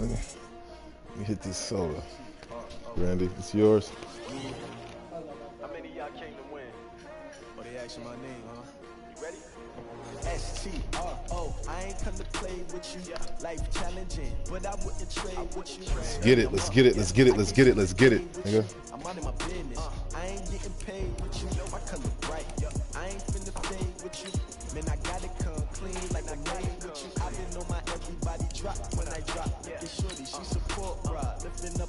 let me hit this soda. Randy, it's yours. How many of y'all came to win? Oh, they asking my name, huh? You ready? S-T-R-O. I ain't come to play with you. Life challenging, but I wouldn't trade with you. Let's get it. Let's get it. Let's get it. Let's get it. Let's get it. Nigga. I'm minding my business. I ain't getting paid with you. I color bright. I ain't finna fade with you. Man, I gotta come clean like I made with you. I've been on my everybody drop when I drop. Get shorty, she support ride. Lifting up,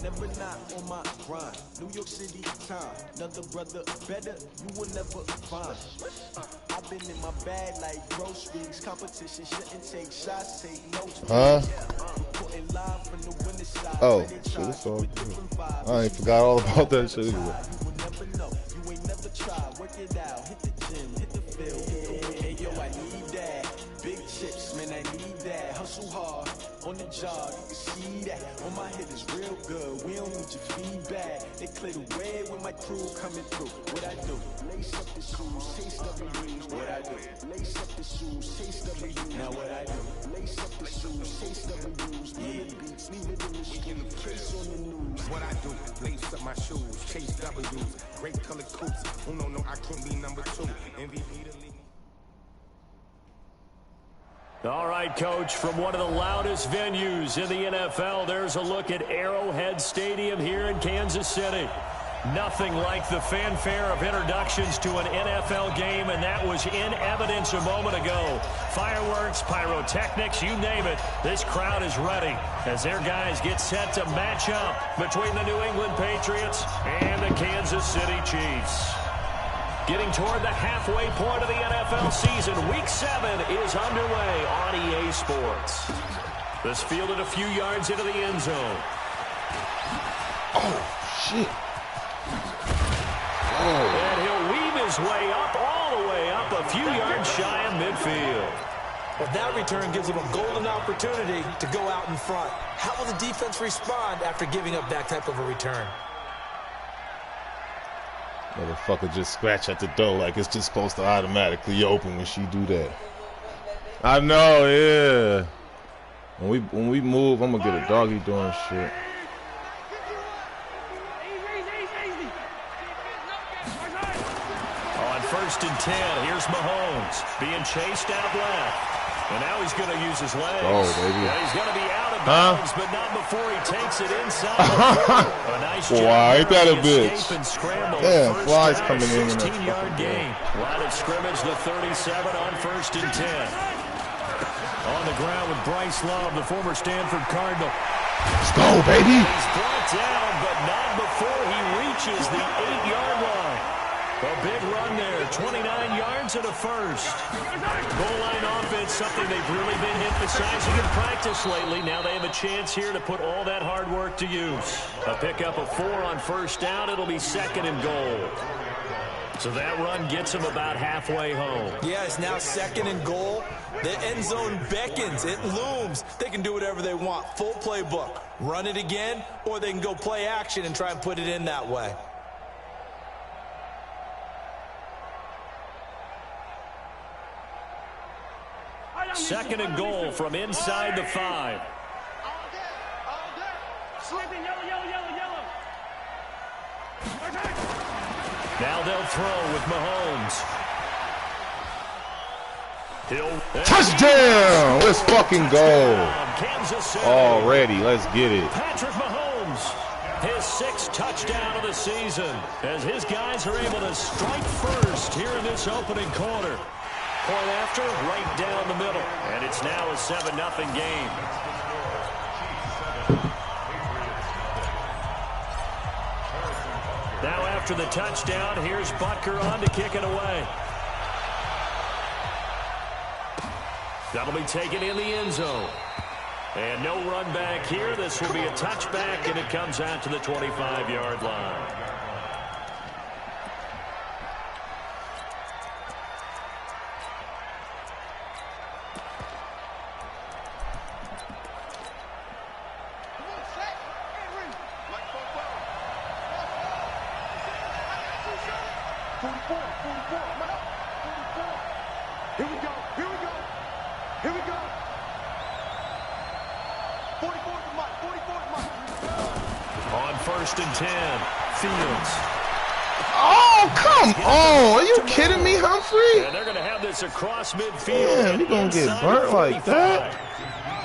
never not on my grind. New York City time. Another brother better, you will never find. I've been in my bag like groceries. Competition shouldn't take shots, take notes. Putting live from the winter side. Oh, shit, it's all good. I ain't forgot all about that shit either. You will never know. You ain't never tried. Work it out. Hit the gym. Hit the field. Hey, yo, I need that. Big chips, man, I need that. Hustle hard on the job. You can see that. On my head is real good. We don't need your feedback. They clear the way when my crew coming through. What I do? Lace up the shoes, taste W's. What I do? Lace up the shoes, taste W's. Now what I do? Lace up the shoes, taste W's. Leave beats, leave it in the street. Case on the news. What I do? Lace up my shoes, chase W's. Great color coats. Oh no, I can't be number 2. MVP to lead. All right, Coach, from one of the loudest venues in the NFL, there's a look at Arrowhead Stadium here in Kansas City. Nothing like the fanfare of introductions to an NFL game, and that was in evidence a moment ago. Fireworks, pyrotechnics, you name it. This crowd is ready as their guys get set to match up between the New England Patriots and the Kansas City Chiefs. Getting toward the halfway point of the NFL season, Week 7 is underway on EA Sports. This fielded a few yards into the end zone. Oh, shit. And he'll weave his way up, all the way up, a few yards shy of midfield. But that return gives him a golden opportunity to go out in front. How will the defense respond after giving up that type of a return? Motherfucker just scratch at the door like it's just supposed to automatically open when she do that. I know, yeah. When we move, I'm gonna get a doggy doing shit. On 1st and 10, here's Mahomes being chased out left. And now he's going to use his legs. Oh, baby. Yeah, he's going to be out of bounds, but not before he takes it inside. A nice job. Why, ain't that a bitch? Damn, flies coming in. 16-yard gain. Line of scrimmage, the 37 on 1st and 10. On the ground with Bryce Love, the former Stanford Cardinal. Let's go, baby. He's brought down, but not before he reaches the 8-yard line. A big run there, 29 yards and a first. Goal line offense, something they've really been emphasizing in practice lately. Now they have a chance here to put all that hard work to use. A pickup of 4 on 1st down. It'll be 2nd and goal. So that run gets him about halfway home. Yeah, it's now 2nd and goal. The end zone beckons. It looms. They can do whatever they want. Full playbook. Run it again, or they can go play action and try and put it in that way. Second and goal from inside the 5. Now they'll throw with Mahomes. Touchdown! Let's fucking go. Already, let's get it. Patrick Mahomes, his 6th touchdown of the season, as his guys are able to strike first here in this opening quarter. Point after, right down the middle. And it's now a 7-0 game. Now after the touchdown, here's Butker on to kick it away. That'll be taken in the end zone. And no run back here. This will be a touchback, and it comes out to the 25-yard line. Here we go. 44. first and 10. Fields. Oh, come on. Are you kidding me, Humphrey? And they're going to have this across midfield. Damn, you're going to get burnt like that.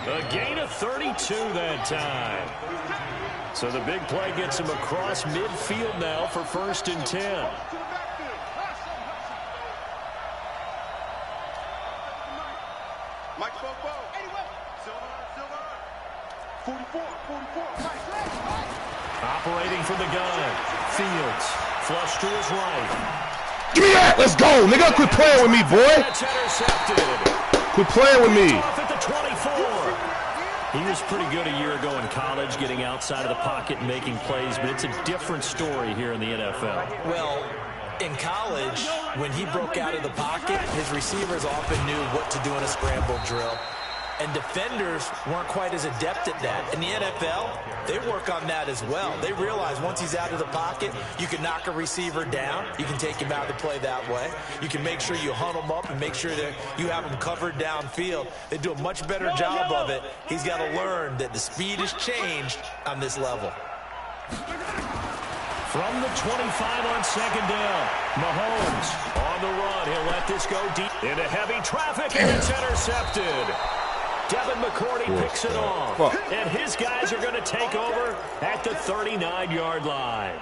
A gain of 32 that time. So the big play gets him across midfield now for first and 10. Operating from the gun. Fields. Flush to his right. Give me that. Let's go. Nigga, quit playing with me, boy. That's intercepted. Quit playing with me. Off at the 24. He was pretty good a year ago in college, getting outside of the pocket and making plays, but it's a different story here in the NFL. Well, in college, when he broke out of the pocket, his receivers often knew what to do in a scramble drill. And defenders weren't quite as adept at that. In the NFL, they work on that as well. They realize once he's out of the pocket, you can knock a receiver down. You can take him out of the play that way. You can make sure you hunt him up and make sure that you have him covered downfield. They do a much better job of it. He's got to learn that the speed has changed on this level. From the 25 on second down, Mahomes on the run. He'll let this go deep into heavy traffic, and it's intercepted. Devin McCourty picks it off, and his guys are going to take over at the 39-yard line.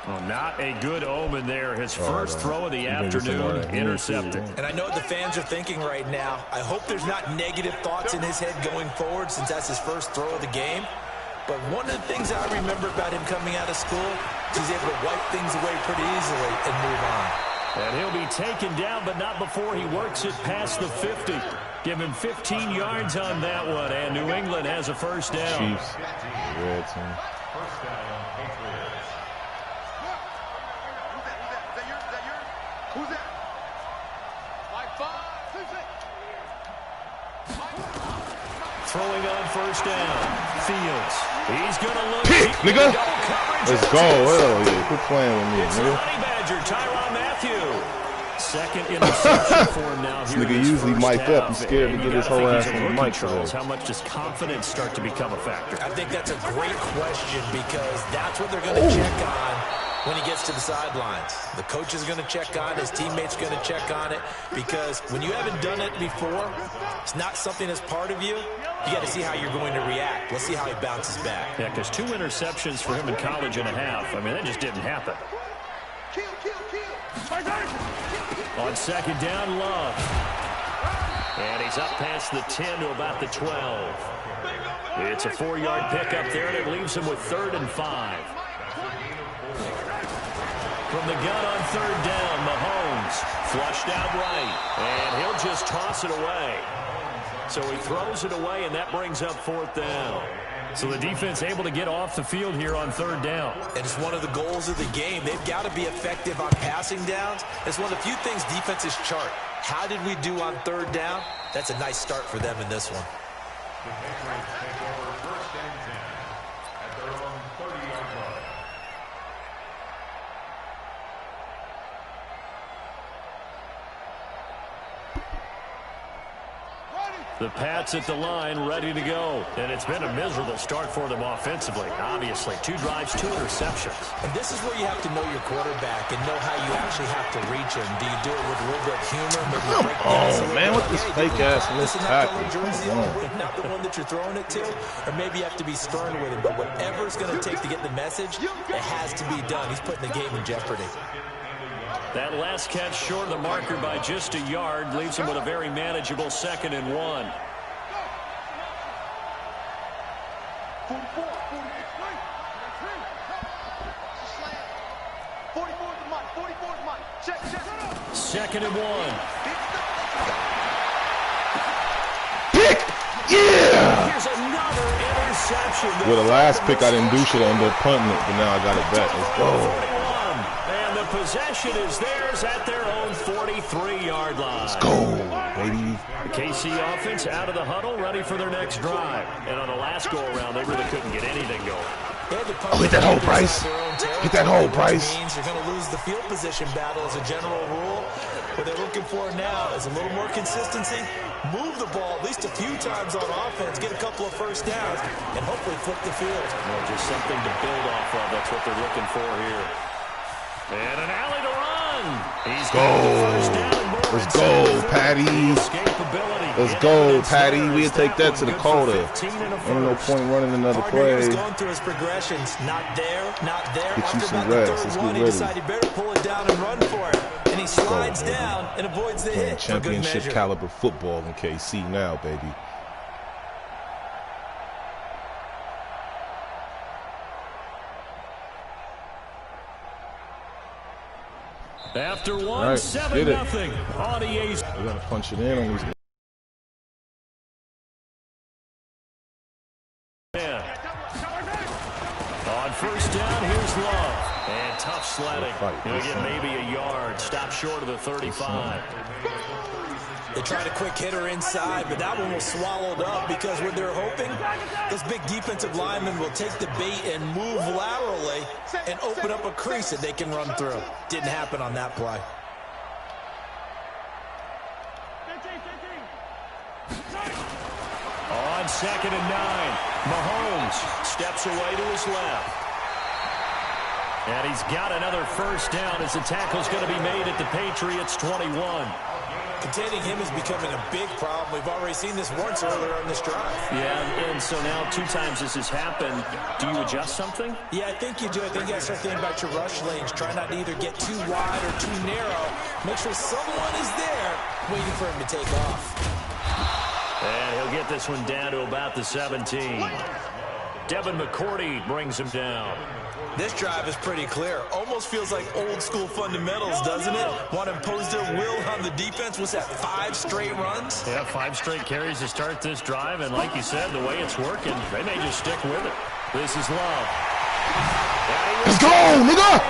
Well, not a good omen there. His first throw of the afternoon intercepted. And I know what the fans are thinking right now. I hope there's not negative thoughts in his head going forward since that's his first throw of the game. But one of the things I remember about him coming out of school is he's able to wipe things away pretty easily and move on. And he'll be taken down, but not before he works it past the 50. Give him 15 yards on that one, and New England has a first down. Chiefs. Red team. First down, Patriots. Who's that? Throwing on first down. Fields. He's going to look. Pick, nigga. Let's go. Hell yeah. Quit playing with me, it's nigga. Honey Badger, Tyrann Mathieu. Second interception for him now. This nigga usually mic'd up. He's scared to get his whole ass on the mic. Charles, how much does confidence start to become a factor? I think that's a great question because that's what they're going to check on when he gets to the sidelines. The coach is going to check on it. His teammates are going to check on it because when you haven't done it before, it's not something that's part of you. You got to see how you're going to react. Let's see how he bounces back. Yeah, because 2 interceptions for him in college and a half. I mean, that just didn't happen. On second down, Love. And he's up past the 10 to about the 12. It's a 4-yard pickup there, and it leaves him with 3rd and 5. From the gun on third down, Mahomes flushed out right, and he'll just toss it away. So he throws it away, and that brings up 4th down. So the defense able to get off the field here on third down. And it's one of the goals of the game. They've got to be effective on passing downs. It's one of the few things defenses chart. How did we do on third down? That's a nice start for them in this one. The Patriots take over first and 10 at their own 30-yard line. The Pats at the line, ready to go. And it's been a miserable start for them offensively. Obviously, 2 drives, 2 interceptions. And this is where you have to know your quarterback and know how you actually have to reach him. Do you do it with a little bit of humor? Maybe you break Oh, man, what this fake-ass missed tackle? Not the one that you're throwing it to. Or maybe you have to be stern with him. But whatever it's going to take to get the message, it has to be done. He's putting the game in jeopardy. That last catch short of the marker by just a yard leaves him with a very manageable 2nd and 1. Second and 1. Pick! Yeah! Here's another interception. With the last pick, I didn't do shit. I ended up punting it, but now I got it back. Let's go. And the possession is theirs at their own 43-yard line. Let's go, baby. The KC offense out of the huddle, ready for their next drive. And on the last go-around, they really couldn't get anything going. Oh, hit that hole, Bryce. Hit that hole, Bryce. Means you're going to lose the field position battle as a general rule. What they're looking for now is a little more consistency, move the ball at least a few times on offense, get a couple of first downs, and hopefully flip the field. Well, just something to build off of. That's what they're looking for here. And an alley to run. He's got the first down. Let's go, Patty. Let's go, Patty. We'll take that to the quarter. Ain't no point running another play. He was going through his progressions. Not there, not there. Get you After some about the rest. third Let's one, get he ready. decided he better pull it down and run for it. And he slides down and avoids the hit. Championship caliber football in KC now, baby. After one, All right, 7-0 on EA's. We're going to punch it in on these. On first down, here's Love. And tough sledding. He'll get maybe a yard. Stop short of the 35. They tried a quick hitter inside, but that one was swallowed up because what they're hoping, this big defensive lineman will take the bait and move laterally and open up a crease that they can run through. Didn't happen on that play. On 2nd and 9, Mahomes steps away to his left. And he's got another first down as the tackle's going to be made at the Patriots' 21. Containing him is becoming a big problem. We've already seen this once earlier on this drive. Yeah, and so now 2 times this has happened. Do you adjust something? Yeah, I think you do. I think you got to start thinking about your rush lanes. Try not to either get too wide or too narrow. Make sure someone is there waiting for him to take off. And he'll get this one down to about the 17. Devin McCourty brings him down. This drive is pretty clear. Almost feels like old school fundamentals, doesn't it? Want to impose their will on the defense. Was that 5 straight runs? Yeah, 5 straight carries to start this drive. And like you said, the way it's working, they may just stick with it. This is Love. Let's go, nigga!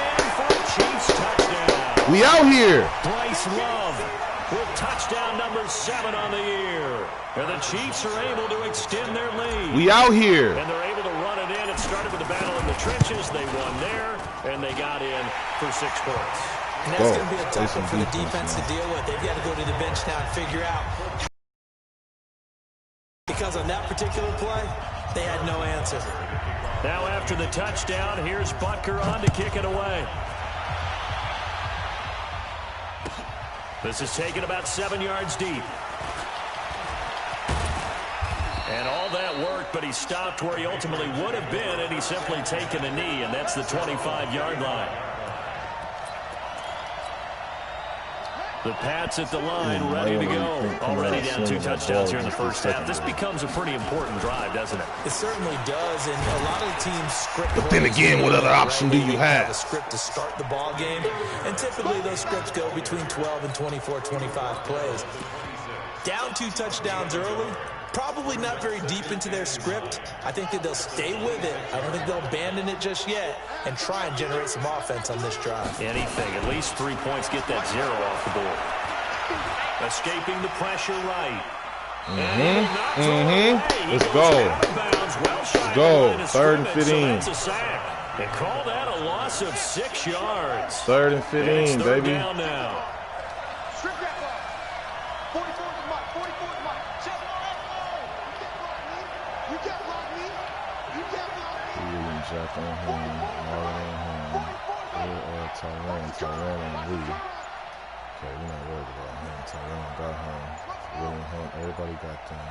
Chiefs touchdown. We out here. Bryce Love with touchdown number 7 on the year. And the Chiefs are able to extend their lead. We out here. And they're able to run it in. It started with the battle in the trenches. They won there, and they got in for 6 points. And that's going to be a tough one for the defense to deal with. They've got to go to the bench now and figure out. Because on that particular play, they had no answer. Now after the touchdown, here's Butker on to kick it away. This is taken about 7 yards deep. And all that work, but he stopped where he ultimately would have been, and he's simply taken a knee, and that's the 25-yard line. The Pats at the line, ready to go. Already down 2 touchdowns here in the first half. This becomes a pretty important drive, doesn't it? It certainly does, and a lot of the teams script. But then again, what other option do you have? A script to start the ball game, and typically those scripts go between 12 and 24, 25 plays. Down 2 touchdowns early. Probably not very deep into their script. I think that they'll stay with it. I don't think they'll abandon it just yet and try and generate some offense on this drive. Anything. At least 3 points. Get that 0 off the board. Escaping the pressure right. Let's go. Let's go. 3rd and 15. They call that a loss of 6 yards. 3rd and 15, baby. Down now. Jack on him, Marlon on him, Tyrone on Lee. Okay, we're not worried about him. Tyrone got him. William Hunt, everybody got them.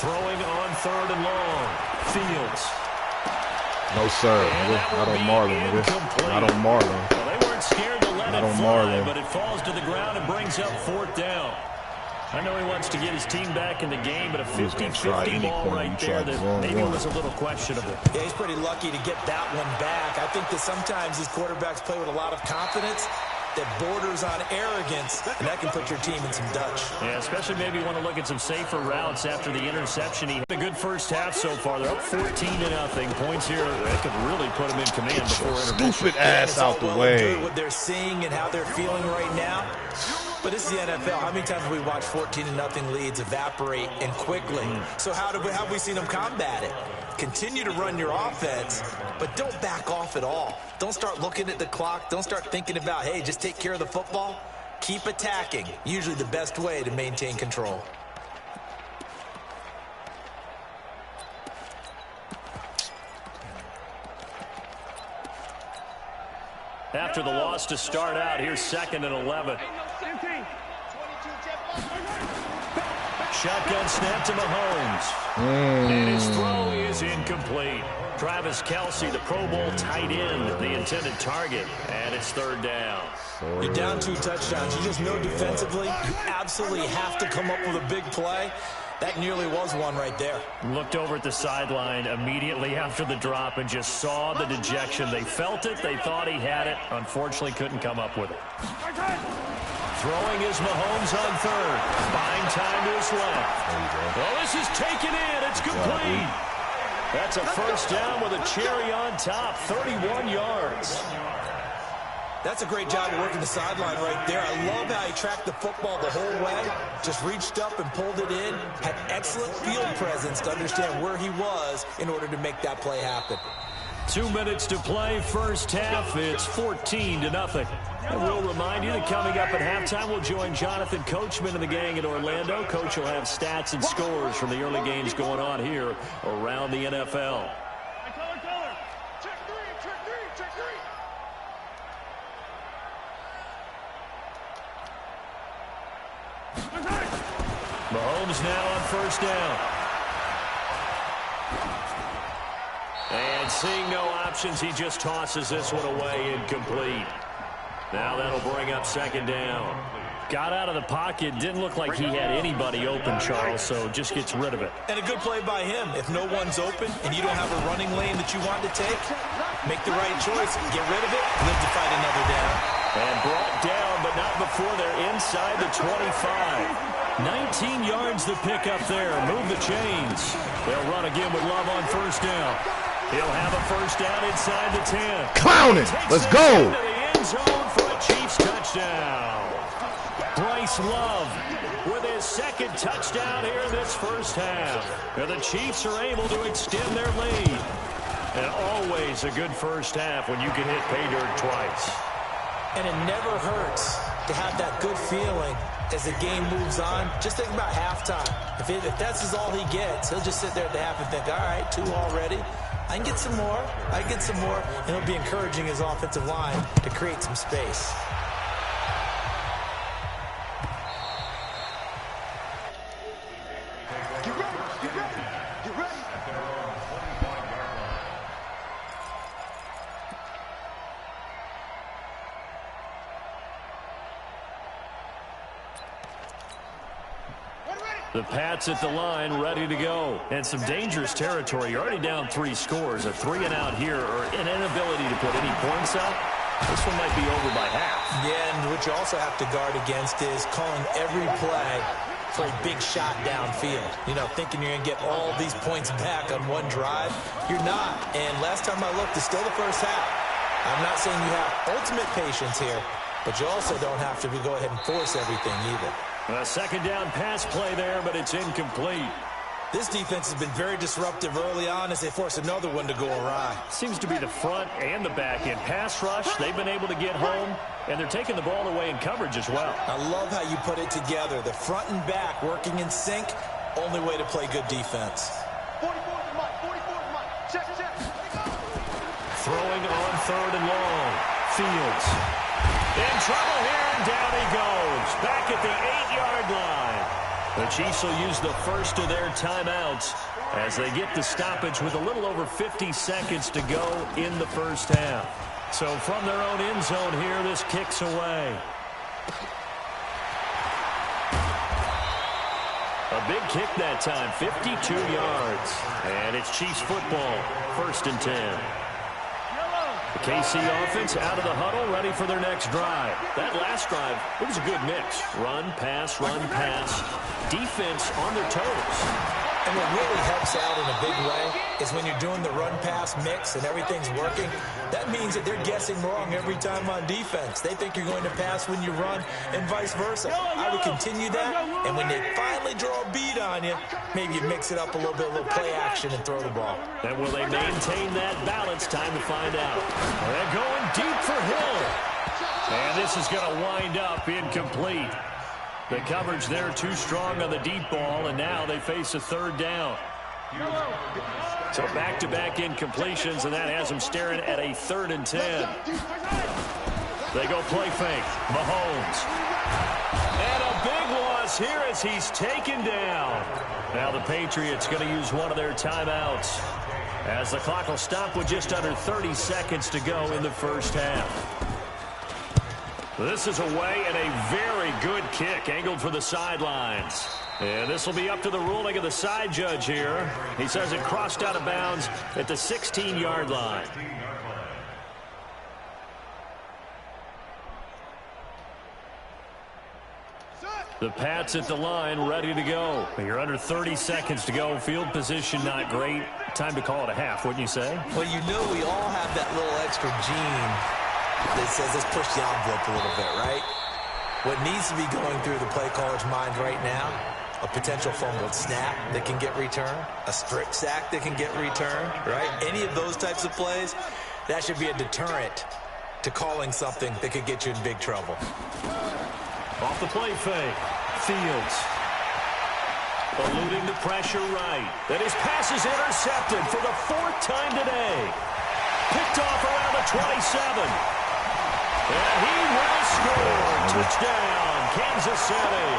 Throwing on 3rd and long. Fields. No, sir. Not on Marlon, nigga. Not on Marlon. Well, they weren't scared to let Not it on fly, Marlon. but it falls to the ground and brings up 4th down. I know he wants to get his team back in the game, but a 50-50 ball right there that maybe was a little questionable. Yeah, he's pretty lucky to get that one back. I think that sometimes these quarterbacks play with a lot of confidence that borders on arrogance, and that can put your team in some Dutch. Yeah, especially maybe you want to look at some safer routes after the interception. He had a good first half so far. They're up 14-0. Points here that could really put him in command before intermission. Stupid ass out the way. What they're seeing and how they're feeling right now. But this is the NFL. How many times have we watched 14-0 leads evaporate and quickly? So how have we seen them combat it? Continue to run your offense, but don't back off at all. Don't start looking at the clock. Don't start thinking about, hey, just take care of the football. Keep attacking. Usually the best way to maintain control. After the loss to start out, here's 2nd and 11. Shotgun snap to Mahomes. And his throw is incomplete. Travis Kelce, the Pro Bowl tight end, the intended target, and it's 3rd down. You're down 2 touchdowns. You just know defensively you absolutely have to come up with a big play. That nearly was one right there. Looked over at the sideline immediately after the drop and just saw the dejection. They felt it. They thought he had it. Unfortunately, couldn't come up with it. Throwing is Mahomes on 3rd. Buying time to his left. Oh, this is taken in. It's complete. That's a 1st down with a cherry on top. 31 yards. That's a great job of working the sideline right there. I love how he tracked the football the whole way. Just reached up and pulled it in. Had excellent field presence to understand where he was in order to make that play happen. 2 minutes to play, 1st half. It's 14-0. And we'll remind you that coming up at halftime, we'll join Jonathan Coachman and the gang in Orlando. Coach will have stats and scores from the early games going on here around the NFL. Mahomes now on 1st down. And seeing no options, he just tosses this one away, incomplete. Now that'll bring up 2nd down. Got out of the pocket, didn't look like he had anybody open, Charles, so just gets rid of it. And a good play by him. If no one's open and you don't have a running lane that you want to take, make the right choice, get rid of it, live to fight another down. And brought down, but not before they're inside the 25. 19 yards the pick up there. Move the chains. They'll run again with Love on 1st down. He'll have a 1st down inside the 10. Clowning. Let's go. Into the end zone for a Chiefs touchdown. Bryce Love with his 2nd touchdown here in this 1st half. And the Chiefs are able to extend their lead. And always a good 1st half when you can hit pay dirt twice. And it never hurts to have that good feeling as the game moves on. Just think about halftime. If that's all he gets, he'll just sit there at the half and think, all right, 2 already. I can get some more. I can get some more. And he'll be encouraging his offensive line to create some space. The Pats at the line, ready to go. And some dangerous territory. You're already down 3 scores. A 3-and-out here, or an inability to put any points up. This one might be over by half. Yeah, and what you also have to guard against is calling every play for a big shot downfield. You know, thinking you're going to get all these points back on one drive. You're not. And last time I looked, it's still the 1st half. I'm not saying you have ultimate patience here, but you also don't have to go ahead and force everything either. A 2nd down pass play there, but it's incomplete. This defense has been very disruptive early on as they force another one to go awry. Seems to be the front and the back end. Pass rush, they've been able to get home, and they're taking the ball away in coverage as well. I love how you put it together. The front and back working in sync, only way to play good defense. Throwing on 3rd and long. Fields. In trouble here, and down he goes. Back at the 8-yard line. The Chiefs will use the first of their timeouts as they get the stoppage with a little over 50 seconds to go in the 1st half. So from their own end zone here, this kicks away. A big kick that time, 52 yards. And it's Chiefs football, 1st and 10. The KC offense out of the huddle, ready for their next drive. That last drive, it was a good mix. Run, pass, defense on their toes. And what really helps out in a big way is when you're doing the run-pass mix and everything's working, that means that they're guessing wrong every time on defense. They think you're going to pass when you run and vice versa. I would continue that, and when they finally draw a beat on you, maybe you mix it up a little bit, a little play action and throw the ball. And will they maintain that balance? Time to find out. They're going deep for Hill. And this is going to wind up incomplete. The coverage there too strong on the deep ball, and now they face a third down. So back-to-back incompletions, and that has them staring at a 3rd and 10. They go play fake. Mahomes. And a big loss here as he's taken down. Now the Patriots going to use one of their timeouts, as the clock will stop with just under 30 seconds to go in the first half. This is away, and a very good kick angled for the sidelines. And this will be up to the ruling of the side judge here. He says it crossed out of bounds at the 16-yard line. The Pats at the line, ready to go. You're under 30 seconds to go. Field position not great. Time to call it a half, wouldn't you say? Well, you know we all have that little extra gene that says let's push the envelope a little bit, right? What needs to be going through the play caller's mind right now, a potential fumbled snap that can get returned, a strip sack that can get returned, right? Any of those types of plays, that should be a deterrent to calling something that could get you in big trouble. Off the play fake, Fields. Eluding the pressure right. Then his pass is intercepted for the 4th time today. Picked off around the 27. And he will score. Touchdown, Kansas City.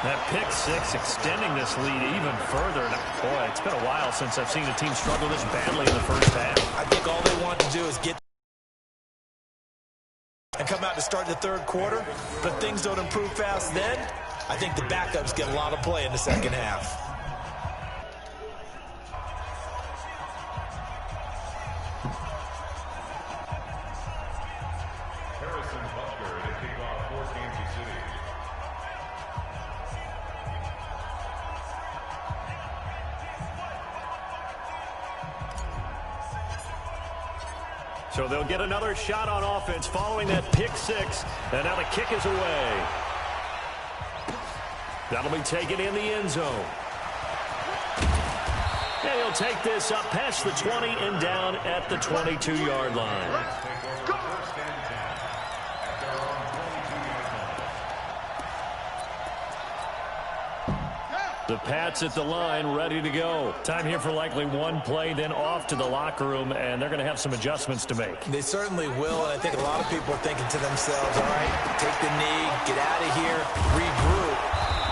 That pick six extending this lead even further. Boy, it's been a while since I've seen a team struggle this badly in the first half. I think all they want to do is get and come out to start the 3rd quarter, but things don't improve fast then. I think the backups get a lot of play in the second half. So they'll get another shot on offense following that pick six. And now the kick is away. That'll be taken in the end zone. And he'll take this up past the 20 and down at the 22-yard line. The Pats at the line, ready to go. Time here for likely one play, then off to the locker room, and they're going to have some adjustments to make. They certainly will, and I think a lot of people are thinking to themselves, all right, take the knee, get out of here, regroup.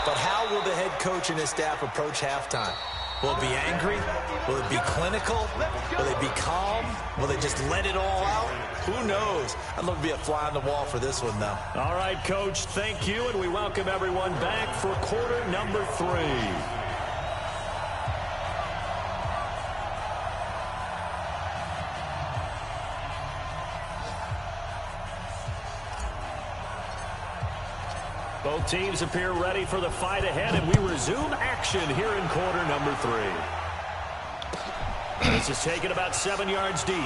But how will the head coach and his staff approach halftime? Will it be angry? Will it be clinical? Will they be calm? Will they just let it all out? Who knows? I'd love to be a fly on the wall for this one, though. All right, Coach, thank you, and we welcome everyone back for quarter number 3. Both teams appear ready for the fight ahead, and we resume action here in quarter number 3. This is taken about 7 yards deep.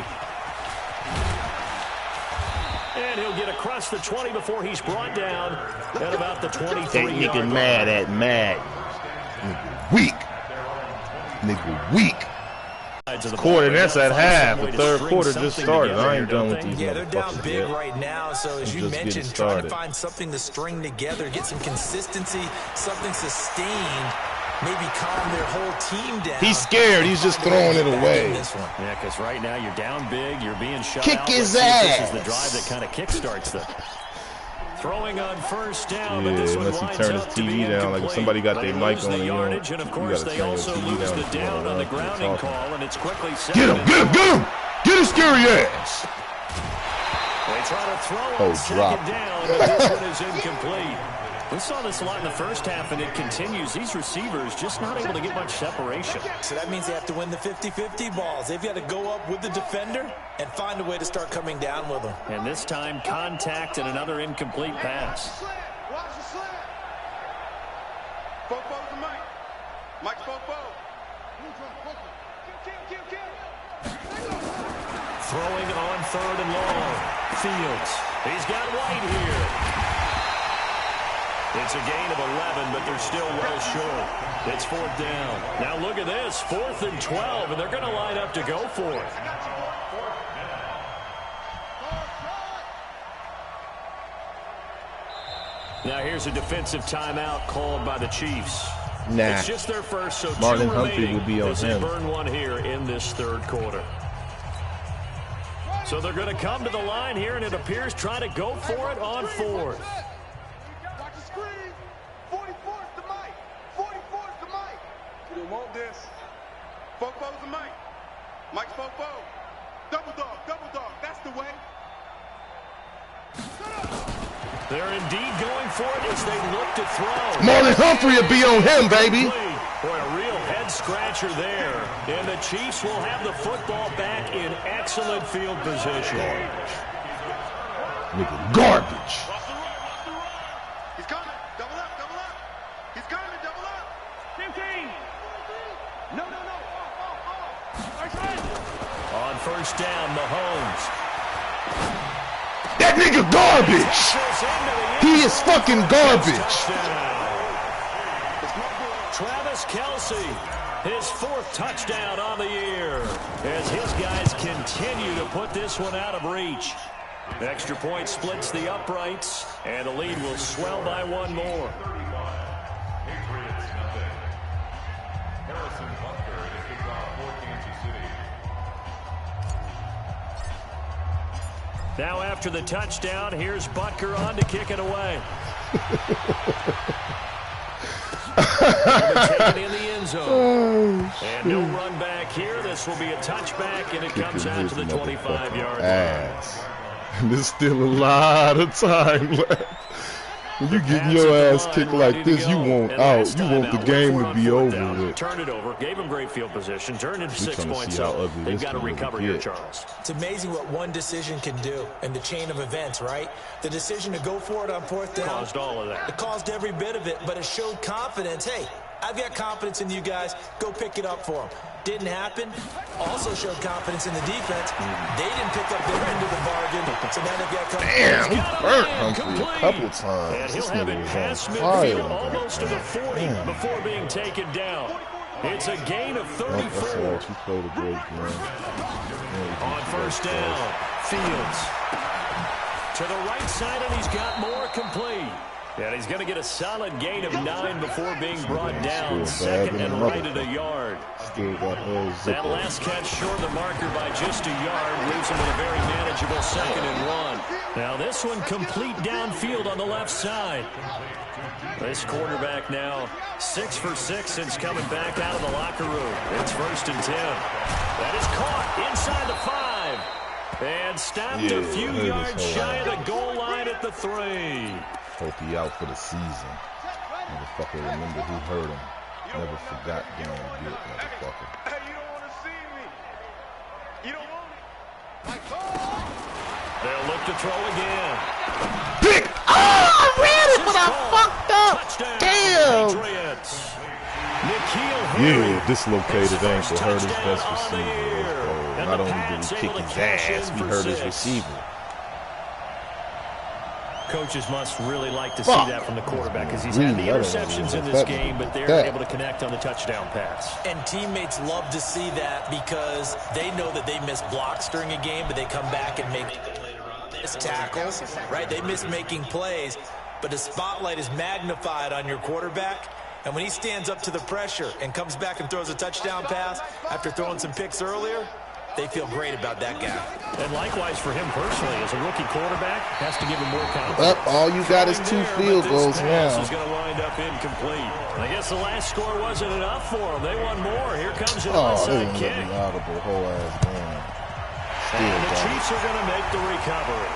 And he'll get across the 20 before he's brought down at about the 23-yard line. Mad at Mad. Nigga weak. Nigga weak. Quarter, that's at half. The 3rd quarter just started. I ain't done with these. Yeah, they're down big right now, so as you mentioned, trying to find something to string together, get some consistency, something sustained, maybe calm their whole team down. He's scared. He's just throwing it away. Yeah, because right now you're down big. You're being shut Kick out. his ass. This is the drive that kind of kickstarts them. Throwing on first down, yeah, but this one unless he winds turn his up to be TV down, like if somebody got their mic on, the yardage, and of course they also lose the down on the grounding call, and it's quickly set. Get him! Get him! Get him! Get his scary ass! They try to throw on second down, but this one is incomplete. We saw this a lot in the first half, and it continues. These receivers just not able to get much separation. So that means they have to win the 50-50 balls. They've got to go up with the defender and find a way to start coming down with them. And this time, contact and another incomplete pass. Watch the slant. Fofo to Mike. Mike's Fofo. Throwing on 3rd and long. Fields. He's got White here. It's a gain of 11, but they're still well short. It's 4th down. Now look at this, 4th and 12, and they're going to line up to go for it. Now here's a defensive timeout called by the Chiefs. Nah. It's just their first, so Marlon 2 Humphrey remaining will be on as they him. burn one here in this third quarter. So they're going to come to the line here, and it appears try to go for it on 4th. Watch the screen. 44 is the mic. 44 is the mic. You don't want this. Fofo's the mic. Mike's Fofo. Double dog. That's the way. They're indeed going for it as they look to throw. Marlon Humphrey will be on him, baby. Boy, a real head-scratcher there. And the Chiefs will have the football back in excellent field position. Nigga, garbage. He's coming. Double up. He's coming. Double up. 15. No. On first down, Mahomes. That nigga garbage. He is fucking garbage. Travis Kelce, his 4th touchdown on the year, as his guys continue to put this one out of reach. Extra point splits the uprights, and the lead will swell by 1 more. Now after the touchdown, here's Butker on to kick it away. Taken in the end zone. And no run back here. This will be a touchback, and it comes out to the 25-yard line. There's still a lot of time left. When you getting your ass kicked like this, you want out. You want the game to be over with. Turned it over, gave him great field position, turned into 6 points. So they've got to recover here, Charles. It's amazing what one decision can do in the chain of events, right? The decision to go for it on 4th down caused all of that. It caused every bit of it, but it showed confidence. Hey, I've got confidence in you guys. Go pick it up for them. Didn't happen. Also showed confidence in the defense. They didn't pick up their end of the bargain, so now they've got confidence. Damn, he burnt Humphrey a couple times. And he'll This have nigga it was past on fire. midfield, almost to the 40 before being taken down. It's a gain of 34. He played a great game. On first down, Fields to the right side, and he's got more complete. And he's going to get a solid gain of 9 before being brought down. 2nd and right at a yard. That last catch short of the marker by just a yard leaves him with a very manageable 2nd and 1. Now this one complete downfield on the left side. This quarterback now 6 for 6 since coming back out of the locker room. It's 1st and 10. That is caught inside the 5. And stopped a few yards shy of the goal line at the 3. Hope he out for the season. Motherfucker, remember who hurt him. Never forgot damn good, motherfucker. Hey, you don't want to see me. You don't want me. They'll look to throw again. Pick! Oh, I ran it, but I fucked up. Touchdown, Damn. Patriots. Yeah, dislocated ankle hurt his best receiver. Not only did he kick his ass, we hurt his receiver. Coaches must really like to see that from the quarterback because he's had the interceptions in this game, but they're able to connect on the touchdown pass. And teammates love to see that because they know that they miss blocks during a game, but they come back and make miss tackles, right? They miss making plays, but the spotlight is magnified on your quarterback. And when he stands up to the pressure and comes back and throws a touchdown pass after throwing some picks earlier, they feel great about that guy. And likewise for him personally, as a rookie quarterback, has to give him more confidence. All you got is 2 field goals now. This is going to wind up incomplete. I guess the last score wasn't enough for them. They won more. Here comes an onside kick. Audible whole ass game. And the Chiefs are going to make the recovery.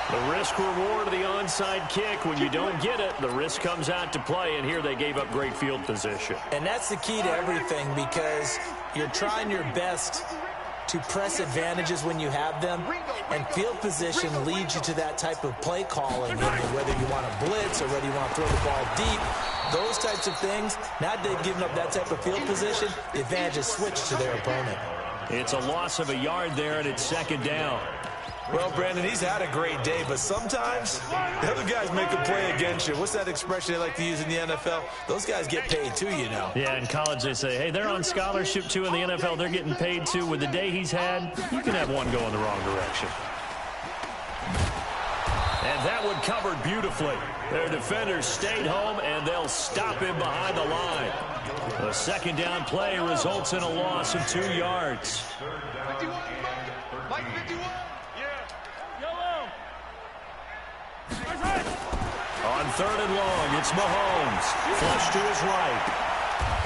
The risk-reward of the onside kick, when you don't get it, the risk comes out to play, and here they gave up great field position. And that's the key to everything because you're trying your best to press advantages when you have them, and field position leads you to that type of play calling, whether you want to blitz or whether you want to throw the ball deep. Those types of things, now that they've given up that type of field position, the advantage is switched to their opponent. It's a loss of a yard there, and it's 2nd down. Well, Brandon, he's had a great day, but sometimes the other guys make a play against you. What's that expression they like to use in the NFL? Those guys get paid too, you know. Yeah, in college they say, hey, they're on scholarship too. In the NFL, they're getting paid too. With the day he's had, you can have one go in the wrong direction. And And that one covered beautifully. Their defenders stayed home, and they'll stop him behind the line. A second down play results in a loss of 2 yards. 51, Mike 51. On 3rd and long, it's Mahomes. Flush to his right.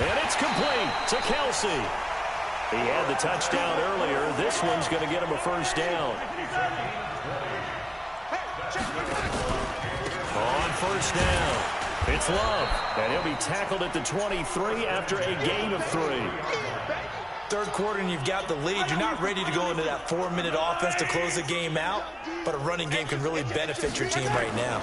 And it's complete to Kelsey. He had the touchdown earlier. This one's going to get him a first down. On 1st down, it's Love. And he'll be tackled at the 23 after a gain of 3. 3rd quarter and you've got the lead. You're not ready to go into that 4-minute offense to close the game out, but a running game can really benefit your team right now.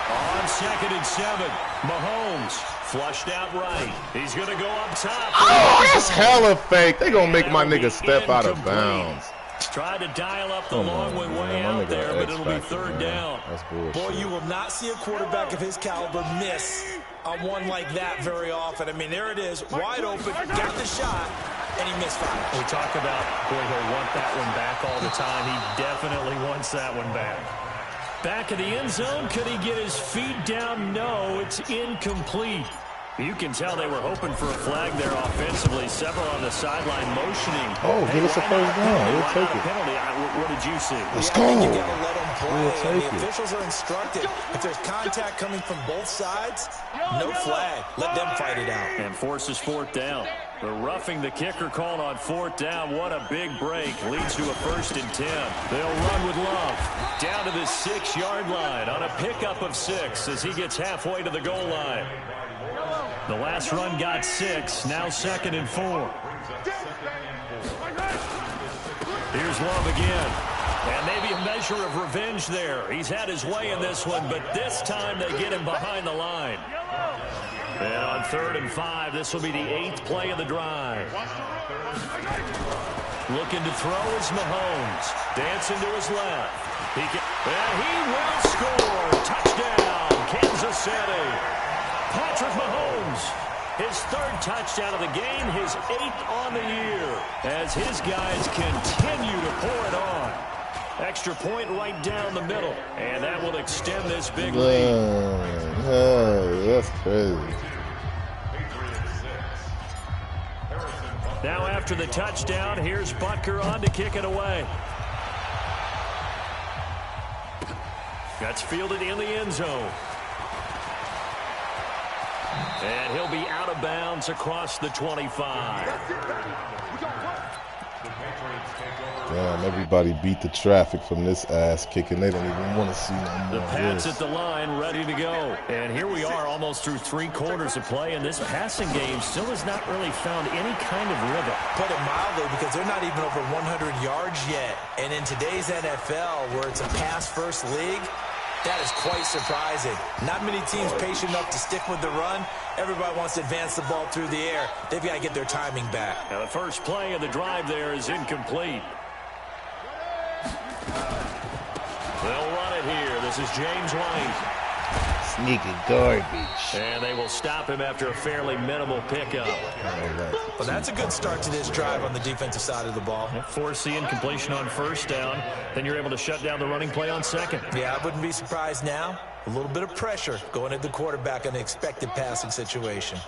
On 2nd and 7, Mahomes flushed out right. He's going to go up top. Oh, that's hella fake. They going to make my nigga step out of bounds. Tried to dial up the long way out there, but it'll be 3rd down. That's bullshit. Boy, you will not see a quarterback of his caliber miss on one like that very often. I mean, there it is, wide open, got the shot, and he misfired. We talk about, boy, he'll want that one back all the time. He definitely wants that one back. Back in the end zone, could he get his feet down? No, it's incomplete. You can tell they were hoping for a flag there offensively. Several on the sideline motioning. Oh, give us a first down. We'll take it. Penalty. What did you see? Let's go. You got to let them play. We'll take the it. officials are instructed. If there's contact coming from both sides, no flag. Let them fight it out. And forces 4th down. The roughing the kicker called on 4th down. What a big break. Leads to a 1st and 10. They'll run with Love. Down to the 6-yard line on a pickup of 6 as he gets halfway to the goal line. The last run got 6. Now 2nd and 4. Here's Love again. And maybe a measure of revenge there. He's had his way in this one, but this time they get him behind the line. And on 3rd and 5, this will be the 8th play of the drive. Looking to throw is Mahomes. Dancing to his left. And he will score. Touchdown, Kansas City. Patrick Mahomes, his 3rd touchdown of the game, his 8th on the year, as his guys continue to pour it on. Extra point right down the middle, and that will extend this big lead. That's crazy. Now after the touchdown, here's Butker on to kick it away. That's fielded in the end zone. And he'll be out of bounds across the 25. Damn, everybody beat the traffic from this ass kicking. They don't even want to see no more. The Pats at the line, ready to go. And here we are almost through 3 quarters of play, and this passing game still has not really found any kind of rhythm. Put it mildly, because they're not even over 100 yards yet. And in today's NFL, where it's a pass-first league, that is quite surprising. Not many teams patient enough to stick with the run. Everybody wants to advance the ball through the air. They've got to get their timing back. Now the first play of the drive there is incomplete. They'll run it here. This is James White. Sneaky garbage. And they will stop him after a fairly minimal pickup. Well, that's a good start to this drive on the defensive side of the ball. Force the incompletion on 1st down. Then you're able to shut down the running play on 2nd. Yeah, I wouldn't be surprised now. A little bit of pressure going at the quarterback in an expected passing situation.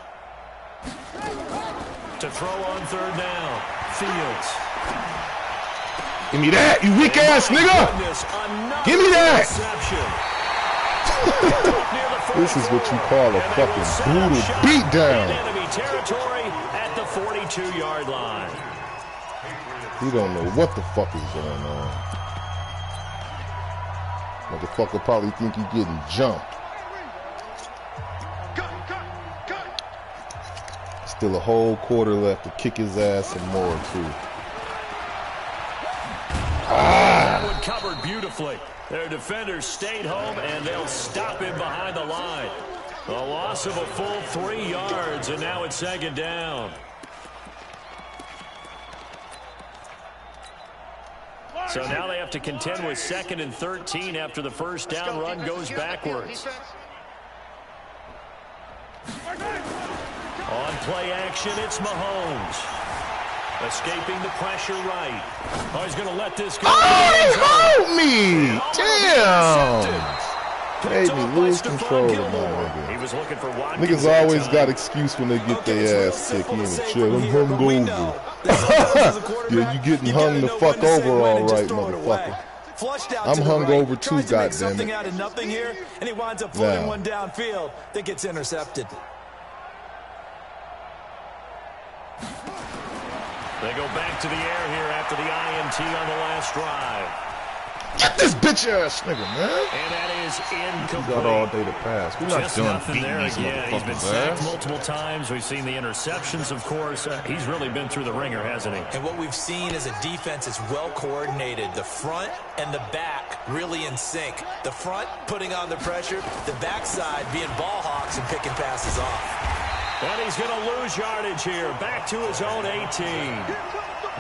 To throw on 3rd down. Fields. Give me that, you weak ass nigga! Give me that! This is what you call a fucking brutal beatdown. Enemy territory at the 42-yard line. You don't know what the fuck is going on. Motherfucker probably think he getting jumped. Still a whole quarter left to kick his ass some more too. That one covered beautifully. Their defenders stayed home, and they'll stop him behind the line. A loss of a full 3 yards, and now it's 2nd down. So now they have to contend with 2nd and 13 after the 1st down run goes backwards. On play action, it's Mahomes. Escaping the pressure right. Oh, he's going to let this go. Oh, he hold me! Damn! Made me lose control of my nigga. He was looking for Niggas always got excuse when they get their ass kicked. He ain't a chill. I'm hungover. Yeah, you getting hung the fuck over all right, motherfucker. I'm hungover too, goddammit. Out of nothing here, and he winds up floating one downfield that gets intercepted. They go back to the air here after the INT on the last drive. Get this bitch ass nigga, man. And that is incomplete. Got all day to pass. We're not done beating these again. He's been sacked ass. multiple times. We've seen the interceptions, of course. He's really been through the ringer, hasn't he? And what we've seen is a defense that's well coordinated. The front and the back really in sync. The front putting on the pressure, the backside being ball hawks and picking passes off. And he's going to lose yardage here. Back to his own 18.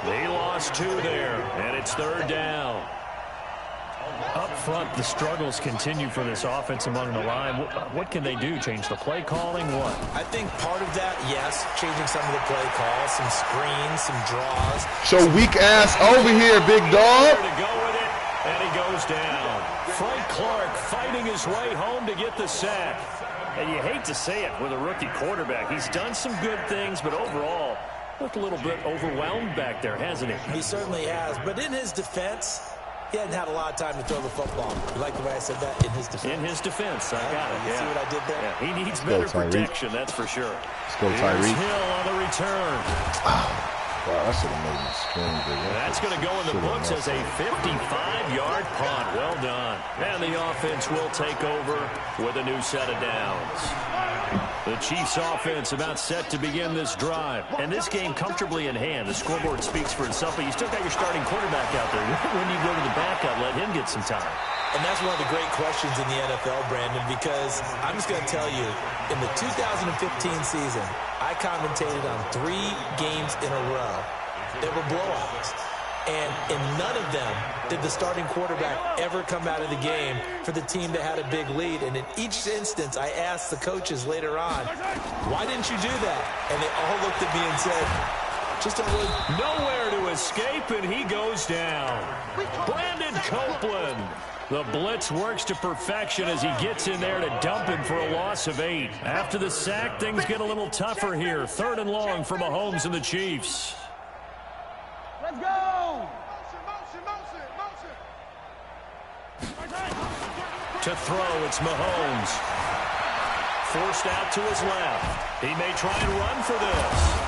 He lost 2 there, and it's 3rd down. Up front, the struggles continue for this offense among the line. What can they do? Change the play calling? What? I think part of that, yes, changing some of the play calls, some screens, some draws. Show weak ass over here, big dog. To go with it, and he goes down. Frank Clark fighting his way home to get the sack. And you hate to say it with a rookie quarterback. He's done some good things, but overall, looked a little bit overwhelmed back there, hasn't he? He certainly has. But in his defense, he hadn't had a lot of time to throw the football. You like the way I said that? In his defense. In his defense, I got it. You see what I did there? Yeah, he needs better protection, that's for sure. Let's go, Tyreek. Hill on the return. Wow, that should have made me scream, dude. That's going to go in the books as a 55-yard punt. Well done. And the offense will take over with a new set of downs. The Chiefs offense about set to begin this drive. And this game comfortably in hand. The scoreboard speaks for itself, but you still got your starting quarterback out there. When do you go to the backup, let him get some time? And that's one of the great questions in the NFL, Brandon, because I'm just going to tell you, in the 2015 season, I commentated on 3 games in a row. They were blowouts. And in none of them did the starting quarterback ever come out of the game for the team that had a big lead. And in each instance, I asked the coaches later on, why didn't you do that? And they all looked at me and said, just avoid. Nowhere to escape, and he goes down. Brandon Copeland. The blitz works to perfection as he gets in there to dump him for a loss of 8. After the sack, things get a little tougher here. 3rd and long for Mahomes and the Chiefs. Let's go! Motion, motion, motion. To throw, it's Mahomes. Forced out to his left. He may try and run for this.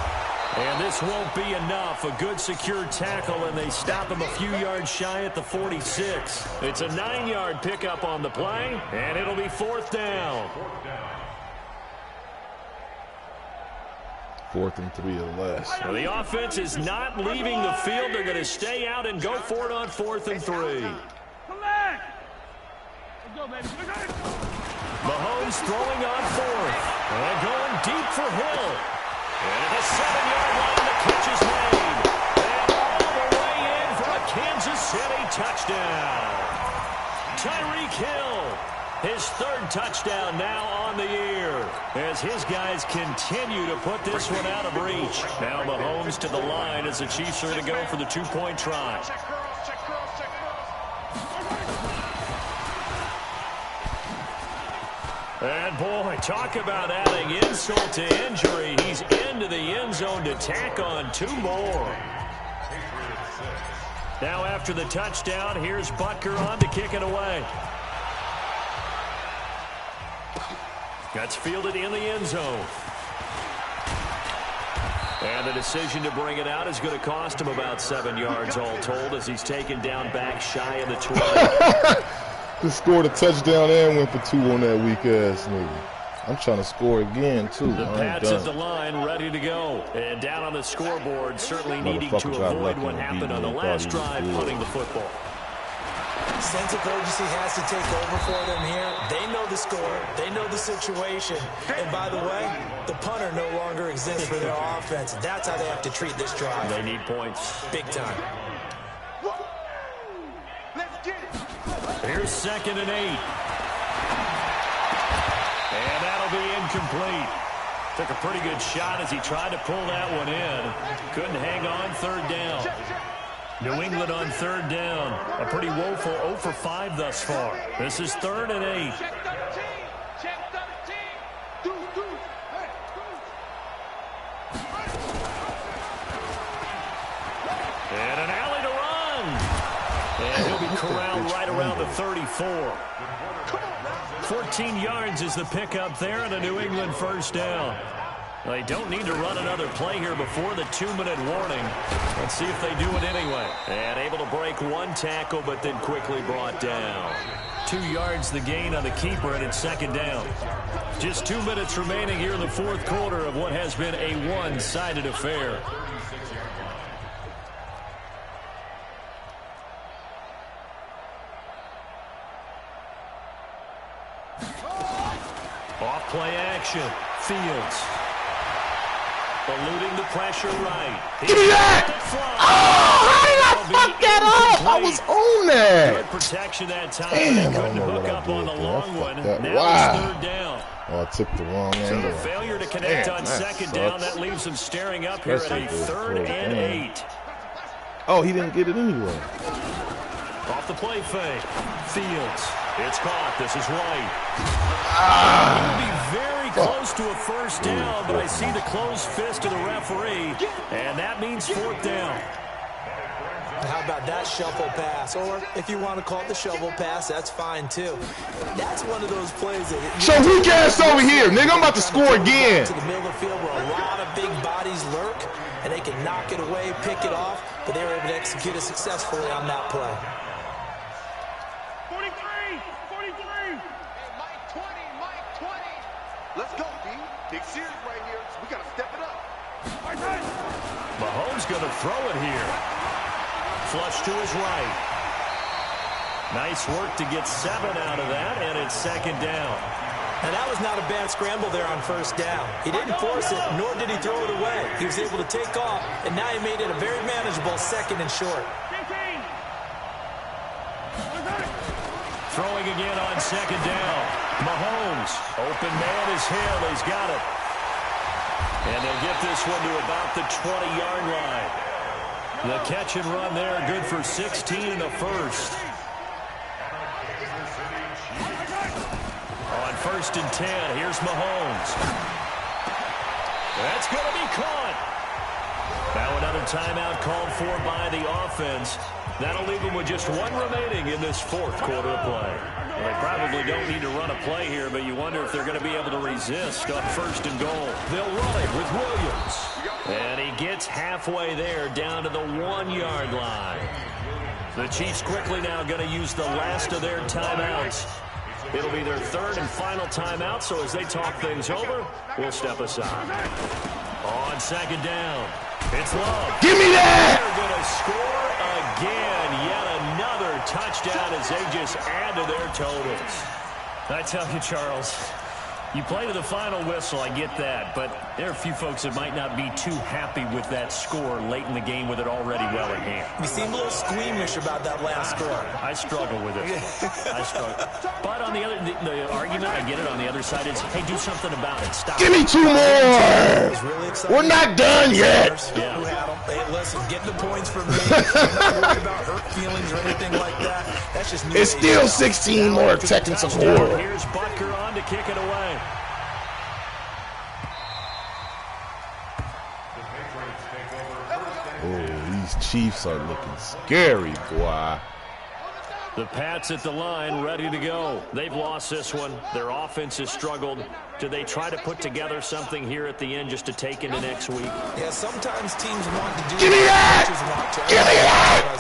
And this won't be enough. A good secure tackle, and they stop him a few yards shy at the 46. It's a 9-yard pickup on the play, and it'll be 4th down. 4th and 3 or less. Well, the offense is not leaving the field. They're going to stay out and go for it on 4th and 3. Mahomes throwing on 4th. And going deep for Hill. And at the 7-yard line, the catch is made. And all the way in for a Kansas City touchdown. Tyreek Hill, his 3rd touchdown now on the year, as his guys continue to put this one out of reach. Now Mahomes to the line as the Chiefs are going to go for the 2-point try. And boy, talk about adding insult to injury. He's into the end zone to tack on 2 more. Now after the touchdown, here's Butker on to kick it away. That's fielded in the end zone. And the decision to bring it out is going to cost him about 7 yards all told, as he's taken down back shy of the 20. Just scored a touchdown and went for 2 on that weak ass nigga. I'm trying to score again too. The Pats at the line, ready to go. And down on the scoreboard, certainly needing to avoid what happened on the last drive, punting the football. Sense of urgency has to take over for them here. They know the score. They know the situation. And by the way, the punter no longer exists for their offense. That's how they have to treat this drive. They need points. Big time. Let's get it. Here's 2nd and 8. And that'll be incomplete. Took a pretty good shot as he tried to pull that one in. Couldn't hang on third down. New England on third down. A pretty woeful 0 for 5 thus far. This is 3rd and 8. And an alley to run. And he'll be corralled right around the 34. 14 yards is the pickup there and a New England first down. They don't need to run another play here before the 2-minute warning. Let's see if they do it anyway. And able to break one tackle, but then quickly brought down. 2 yards the gain on the keeper, and it's 2nd down. Just 2 minutes remaining here in the 4th quarter of what has been a one-sided affair. Off play action. Fields. Eluding the pressure right. Give me that! Oh, how did I fuck that up? I was on that. Good protection that time. Damn, They I couldn't don't know hook what I up on the did there. I long fucked one. that. Now Wow. it's 3rd down. Oh, I took the wrong So angle. the failure to connect Damn, on that 2nd down, sucks. that leaves them staring up here at a Especially 3rd for and damn. 8. Oh, he didn't get it anyway. Off the play fake. Fields. It's caught. This is White. He'll be very close to a first down, but I see the closed fist of the referee, and that means 4th down. How about that shuffle pass? Or if you want to call it the shovel pass, that's fine too. That's one of those plays that... So weak ass over here, nigga. I'm about to score again. To the middle of the field where a lot of big bodies lurk, and they can knock it away, pick it off, but they were able to execute it successfully on that play. 43. Hey, Mike 20. Let's go, D. Big series right here, so we got to step it up. Mahomes going to throw it here. Flush to his right. Nice work to get 7 out of that, and it's 2nd down. And that was not a bad scramble there on first down. He didn't force it, nor did he throw it away. He was able to take off, and now he made it a very manageable 2nd and short. Throwing again on 2nd down. Mahomes. Open man is Hill. He's got it. And they'll get this one to about the 20-yard line. The catch and run there, good for 16 and a first. On 1st and 10, here's Mahomes. That's going to be caught. Now another timeout called for by the offense. That'll leave them with just 1 remaining in this 4th quarter of play. Well, they probably don't need to run a play here, but you wonder if they're going to be able to resist on 1st and goal. They'll run it with Williams. And he gets halfway there down to the 1-yard line. The Chiefs quickly now going to use the last of their timeouts. It'll be their 3rd and final timeout, so as they talk things over, we'll step aside. On 2nd down, it's Love. Give me that! They're going to score again. Yet another touchdown as they just add to their totals. I tell you, Charles, you play to the final whistle, I get that, but there are a few folks that might not be too happy with that score late in the game with it already well in hand. You seem a little squeamish about that last score. I struggle with it. I struggle. But on the other, the argument, I get it, on the other side is, hey, do something about it. Stop. Give me 2 more. We're not done yet. Yeah. Hey, listen, get the points for me. I'm not worried about hurt feelings or anything like that. That's just new. It's still 16 more seconds of war. Here's Butker on to kick it away. Oh, these Chiefs are looking scary, boy. The Pats at the line, ready to go. They've lost this one. Their offense has struggled. Do they try to put together something here at the end just to take into next week? Yeah, sometimes teams want to do Give me that! Give me that!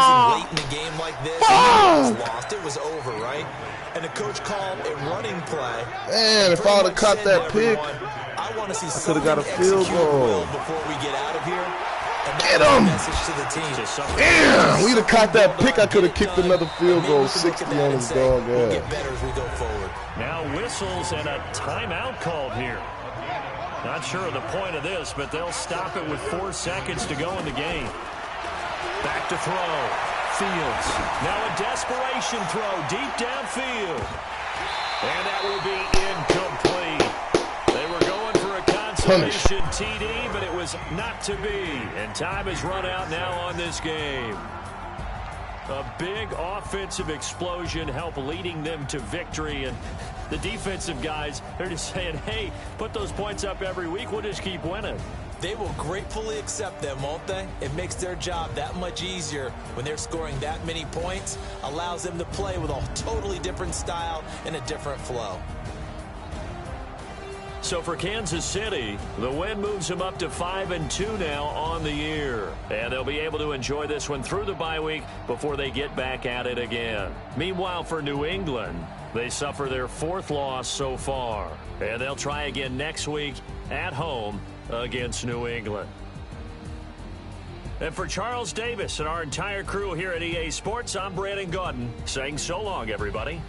Losing late in a game like this, it was lost. It was over, right? And the coach called a running play. Man, if I would have caught that pick, I want to see could have got a field goal. Before we get out of here. Get him! Message to the team. Damn, we'd have caught that pick. I could have kicked another field goal, 60 on his dog We'll ass. get better as we go forward. Now whistles and a timeout called here. Not sure of the point of this, but they'll stop it with 4 seconds to go in the game. Back to throw. Fields. Now a desperation throw deep downfield. And that will be incomplete. Punish. Isolation TD, but it was not to be. And time has run out now on this game. A big offensive explosion helped leading them to victory. And the defensive guys, they're just saying, hey, put those points up every week. We'll just keep winning. They will gratefully accept them, won't they? It makes their job that much easier when they're scoring that many points. Allows them to play with a totally different style and a different flow. So for Kansas City, the win moves them up to 5-2 now on the year. And they'll be able to enjoy this one through the bye week before they get back at it again. Meanwhile, for New England, they suffer their 4th loss so far. And they'll try again next week at home against New England. And for Charles Davis and our entire crew here at EA Sports, I'm Brandon Gaudin saying so long, everybody.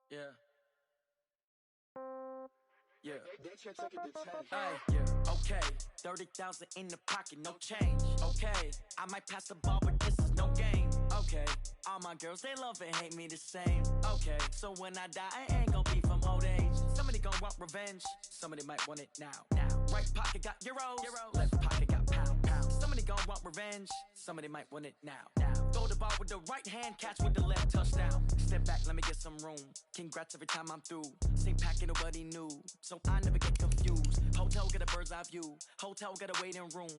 Yeah. Yeah. Okay. 30,000 in the pocket, no change. Okay. I might pass the ball, but this is no game. Okay. All my girls, they love and hate me the same. Okay. So when I die, I ain't gonna be from old age. Somebody gonna want revenge. Somebody might want it now. Right pocket got euros. Left pocket got pound. Somebody gonna want revenge. Somebody might want it now. Throw the ball with the right hand, catch with the left, touchdown. Step back, let me get some room. Congrats every time I'm through. Same packet, nobody knew. So I never get confused. Hotel get a bird's eye view. Hotel get a waiting room.